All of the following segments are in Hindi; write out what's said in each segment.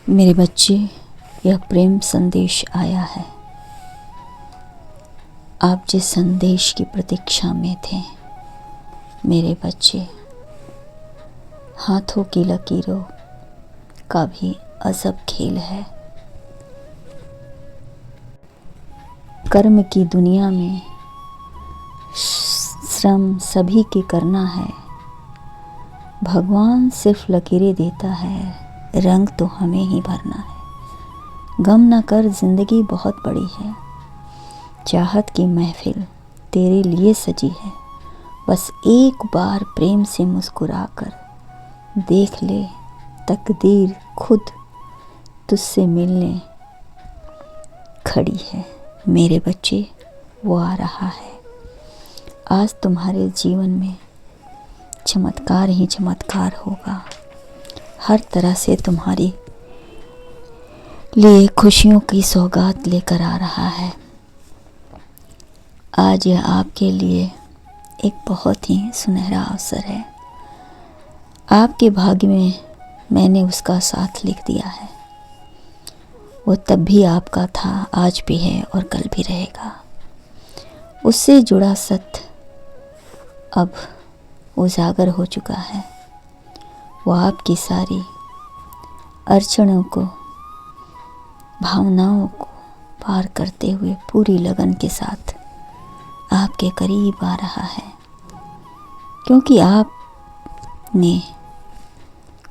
मेरे बच्चे, यह प्रेम संदेश आया है। आप जिस संदेश की प्रतीक्षा में थे मेरे बच्चे, हाथों की लकीरों का भी अजब खेल है। कर्म की दुनिया में श्रम सभी के करना है। भगवान सिर्फ लकीरें देता है, रंग तो हमें ही भरना है। गम न कर, जिंदगी बहुत बड़ी है। चाहत की महफिल तेरे लिए सजी है। बस एक बार प्रेम से मुस्कुराकर देख ले, तकदीर खुद तुझसे मिलने खड़ी है। मेरे बच्चे, वो आ रहा है। आज तुम्हारे जीवन में चमत्कार ही चमत्कार होगा। हर तरह से तुम्हारी लिए खुशियों की सौगात लेकर आ रहा है। आज यह आपके लिए एक बहुत ही सुनहरा अवसर है। आपके भाग्य में मैंने उसका साथ लिख दिया है। वो तब भी आपका था, आज भी है और कल भी रहेगा। उससे जुड़ा सत्य अब उजागर हो चुका है। वो आपकी सारी अड़चनों को, भावनाओं को पार करते हुए पूरी लगन के साथ आपके करीब आ रहा है, क्योंकि आपने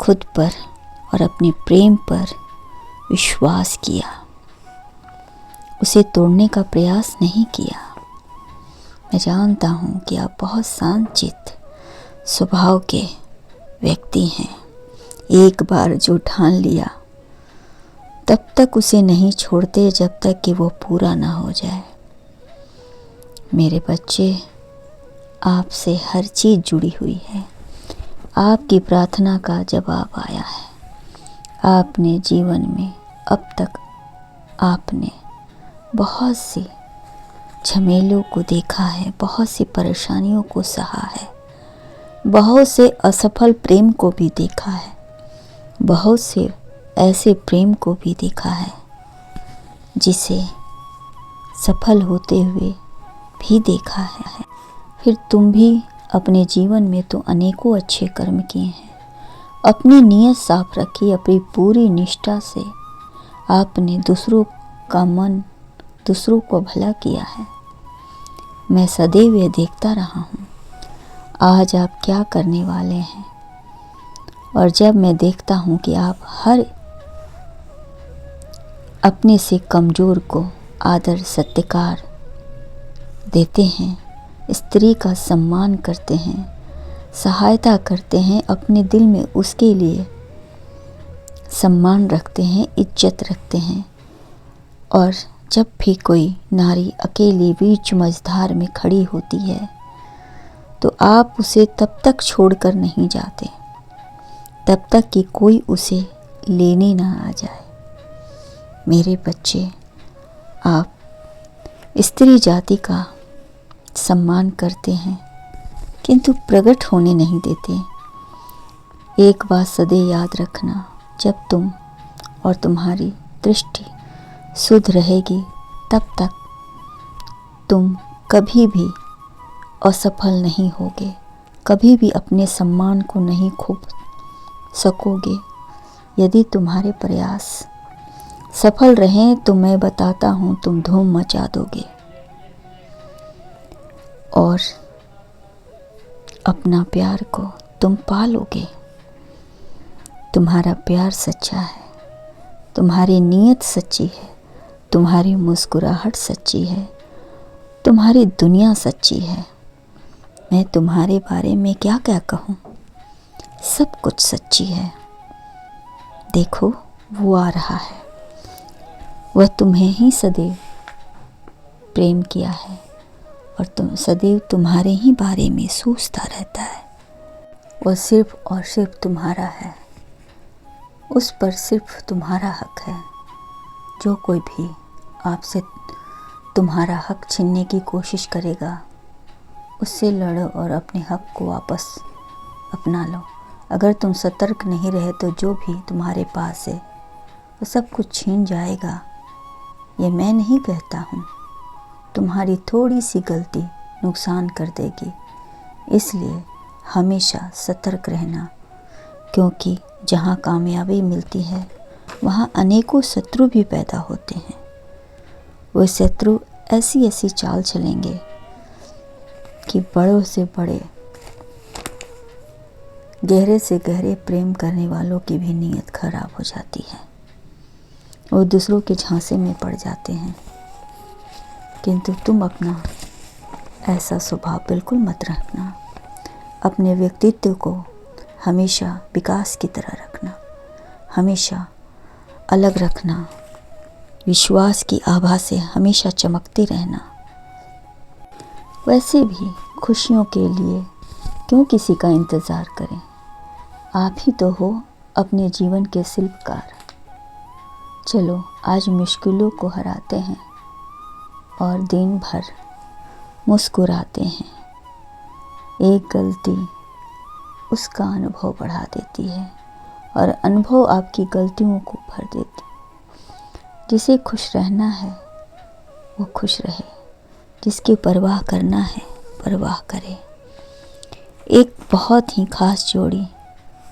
खुद पर और अपने प्रेम पर विश्वास किया, उसे तोड़ने का प्रयास नहीं किया। मैं जानता हूँ कि आप बहुत शांतचित्त स्वभाव के व्यक्ति हैं। एक बार जो ठान लिया तब तक उसे नहीं छोड़ते जब तक कि वो पूरा ना हो जाए। मेरे बच्चे, आपसे हर चीज़ जुड़ी हुई है। आपकी प्रार्थना का जवाब आया है। आपने जीवन में अब तक आपने बहुत सी झमेलों को देखा है, बहुत सी परेशानियों को सहा है, बहुत से असफल प्रेम को भी देखा है, बहुत से ऐसे प्रेम को भी देखा है जिसे सफल होते हुए भी देखा है। फिर तुम भी अपने जीवन में तो अनेकों अच्छे कर्म किए हैं। अपनी नीयत साफ रखी, अपनी पूरी निष्ठा से आपने दूसरों का मन, दूसरों को भला किया है। मैं सदैव ये देखता रहा हूँ आज आप क्या करने वाले हैं। और जब मैं देखता हूँ कि आप हर अपने से कमज़ोर को आदर सत्कार देते हैं, स्त्री का सम्मान करते हैं, सहायता करते हैं, अपने दिल में उसके लिए सम्मान रखते हैं, इज्जत रखते हैं, और जब भी कोई नारी अकेली बीच मझधार में खड़ी होती है तो आप उसे तब तक छोड़कर नहीं जाते तब तक कि कोई उसे लेने ना आ जाए। मेरे बच्चे, आप स्त्री जाति का सम्मान करते हैं किंतु प्रकट होने नहीं देते। एक बात सदैव याद रखना, जब तुम और तुम्हारी दृष्टि शुद्ध रहेगी तब तक तुम कभी भी असफल नहीं होगे, कभी भी अपने सम्मान को नहीं खो सकोगे। यदि तुम्हारे प्रयास सफल रहें तो मैं बताता हूँ तुम धूम मचा दोगे और अपना प्यार को तुम पालोगे। तुम्हारा प्यार सच्चा है, तुम्हारी नीयत सच्ची है, तुम्हारी मुस्कुराहट सच्ची है, तुम्हारी दुनिया सच्ची है। मैं तुम्हारे बारे में क्या क्या कहूँ, सब कुछ सच्ची है। देखो, वो आ रहा है। वह तुम्हें ही सदैव प्रेम किया है और तुम सदैव तुम्हारे ही बारे में सोचता रहता है। वह सिर्फ और सिर्फ तुम्हारा है, उस पर सिर्फ तुम्हारा हक है। जो कोई भी आपसे तुम्हारा हक छीनने की कोशिश करेगा, उससे लड़ो और अपने हक को वापस अपना लो। अगर तुम सतर्क नहीं रहे तो जो भी तुम्हारे पास है वो सब कुछ छीन जाएगा, ये मैं नहीं कहता हूँ। तुम्हारी थोड़ी सी गलती नुकसान कर देगी, इसलिए हमेशा सतर्क रहना, क्योंकि जहाँ कामयाबी मिलती है वहाँ अनेकों शत्रु भी पैदा होते हैं। वो शत्रु ऐसी ऐसी चाल चलेंगे कि बड़ों से बड़े, गहरे से गहरे प्रेम करने वालों की भी नीयत खराब हो जाती है। वो दूसरों के झांसे में पड़ जाते हैं। किंतु तुम अपना ऐसा स्वभाव बिल्कुल मत रखना। अपने व्यक्तित्व को हमेशा विकास की तरह रखना, हमेशा अलग रखना, विश्वास की आभा से हमेशा चमकते रहना। वैसे भी खुशियों के लिए क्यों किसी का इंतज़ार करें? आप ही तो हो अपने जीवन के शिल्पकार। चलो आज मुश्किलों को हराते हैं और दिन भर मुस्कुराते हैं। एक गलती उसका अनुभव बढ़ा देती है और अनुभव आपकी गलतियों को भर देती। जिसे खुश रहना है वो खुश रहे, जिसकी परवाह करना है परवाह करे। एक बहुत ही खास जोड़ी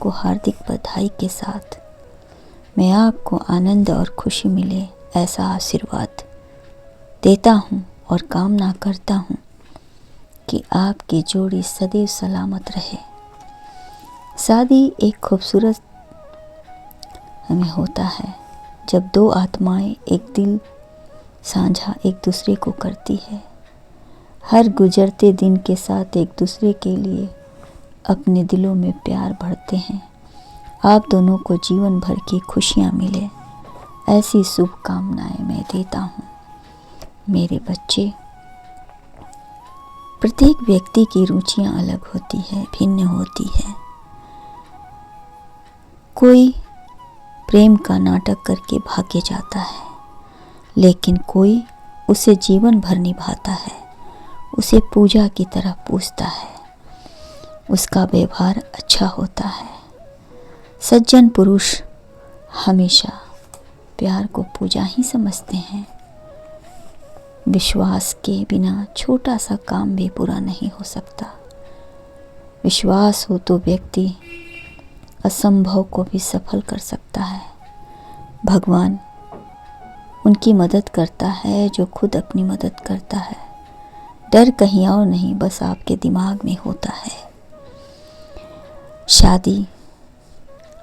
को हार्दिक बधाई के साथ मैं आपको आनंद और खुशी मिले ऐसा आशीर्वाद देता हूँ और कामना करता हूँ कि आपकी जोड़ी सदैव सलामत रहे। शादी एक खूबसूरत हमें होता है जब दो आत्माएं एक दिल साझा एक दूसरे को करती है। हर गुजरते दिन के साथ एक दूसरे के लिए अपने दिलों में प्यार भरते हैं। आप दोनों को जीवन भर की खुशियाँ मिले ऐसी शुभकामनाएं मैं देता हूँ। मेरे बच्चे, प्रत्येक व्यक्ति की रुचियाँ अलग होती है, भिन्न होती है। कोई प्रेम का नाटक करके भागे जाता है, लेकिन कोई उसे जीवन भर निभाता है, उसे पूजा की तरह पूजता है, उसका व्यवहार अच्छा होता है। सज्जन पुरुष हमेशा प्यार को पूजा ही समझते हैं। विश्वास के बिना छोटा सा काम भी पूरा नहीं हो सकता। विश्वास हो तो व्यक्ति असंभव को भी सफल कर सकता है। भगवान उनकी मदद करता है जो खुद अपनी मदद करता है। डर कहीं और नहीं, बस आपके दिमाग में होता है। शादी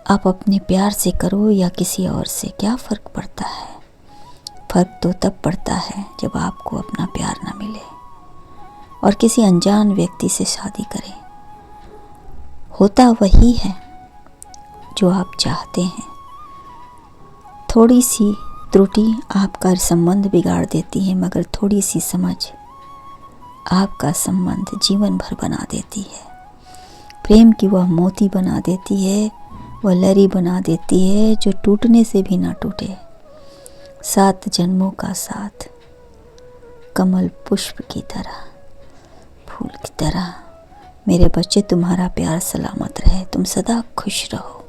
आप अपने प्यार से करो या किसी और से, क्या फ़र्क पड़ता है? फ़र्क तो तब पड़ता है जब आपको अपना प्यार ना मिले और किसी अनजान व्यक्ति से शादी करें। होता वही है जो आप चाहते हैं। थोड़ी सी त्रुटि आपका संबंध बिगाड़ देती है, मगर थोड़ी सी समझ आपका संबंध जीवन भर बना देती है। प्रेम की वह मोती बना देती है, वह लरी बना देती है जो टूटने से भी ना टूटे। 7 जन्मों का साथ, कमल पुष्प की तरह, फूल की तरह। मेरे बच्चे, तुम्हारा प्यार सलामत रहे, तुम सदा खुश रहो।